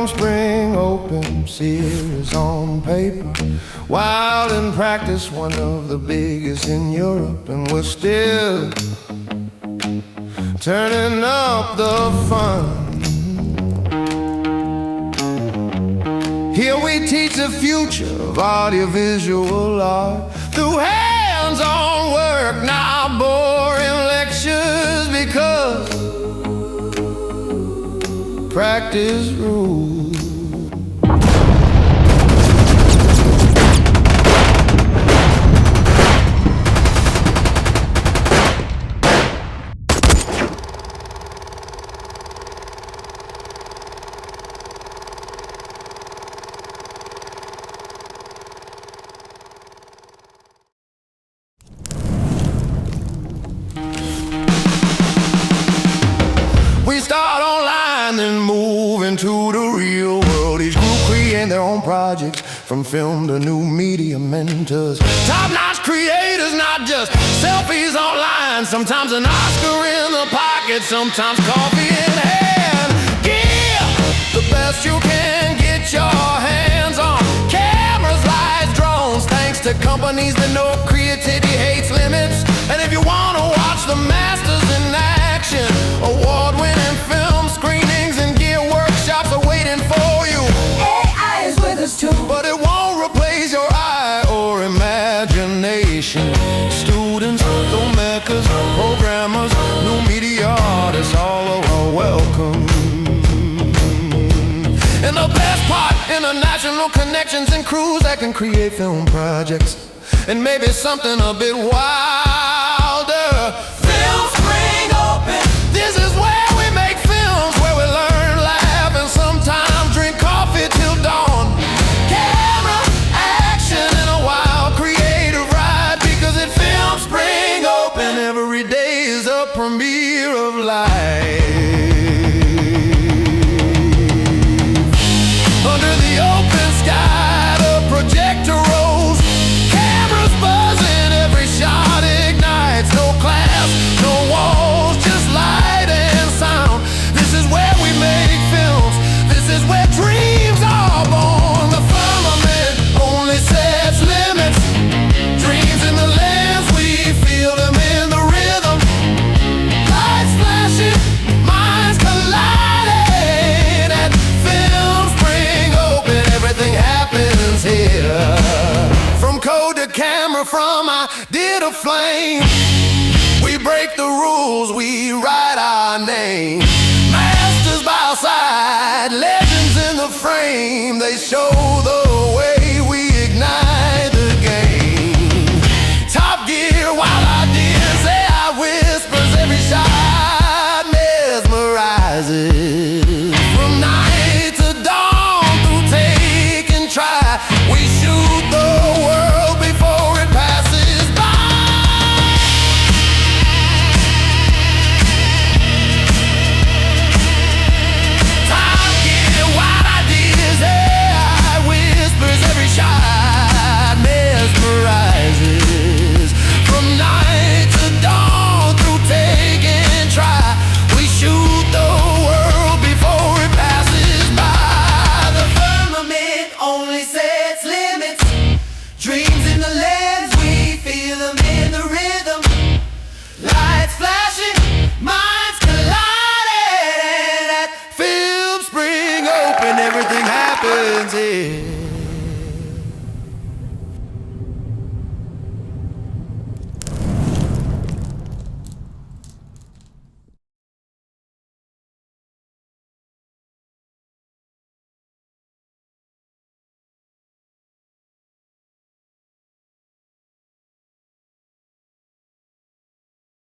film spring open, serious on paper, wild in practice, one of the biggest in Europe, and we're still turning up the fun. Here we teach the future of audiovisual art through hands-on work, not boring lectures, because practice rules. We start online, then move into the real world. Each group create their own projects, from film to new media mentors. Top-notch creators, not just selfies online. Sometimes an Oscar in the pocket, sometimes coffee in hand. Yeah, the best you can get your hands on. Cameras, lights, drones, thanks to companies that know creativity hates limits. And if you wanna watch the masters in action, award-winning film screenings and gear workshops are waiting for you. AI is with us too, but it won't replace your eye or imagination. Students, filmmakers, programmers, new media artists, all are welcome. And the best part, international connections and crews that can create film projects, and maybe something a bit wilder. Film spring open. This is where we make films, where we learn, laugh, and sometimes drink coffee till dawn. Camera, action, and a wild creative ride, because at Film Spring Open, every day is a premiere of life. Under the open sky, the projector rolls, cameras buzzing, every shot ignites. No class, no walls, just light and sound. This is where we make films, this is where dreams are born. The firmament only sets limits, dreams in the lens, we feel them in the rhythm. Lights flashing, minds colliding. At Film Spring Open, everything happens here. From code to camera, from idea to flame, we break the rules, we write our name. Masters by our side, legends in the frame. They show the way, we ignite the game. Top gear, wild ideas, AI whispers, every shot mesmerizes. From night to dawn, through take and try, we shoot the world before it passes by. Top gear, wild ideas, AI whispers, every shot mesmerizes. From night to dawn, through take and try, we shoot the world before it passes by. The firmament only sets limits, dreams in the lens, we feel them in the rhythm. Lights flashing, minds colliding. At Film Spring Open, everything happens here.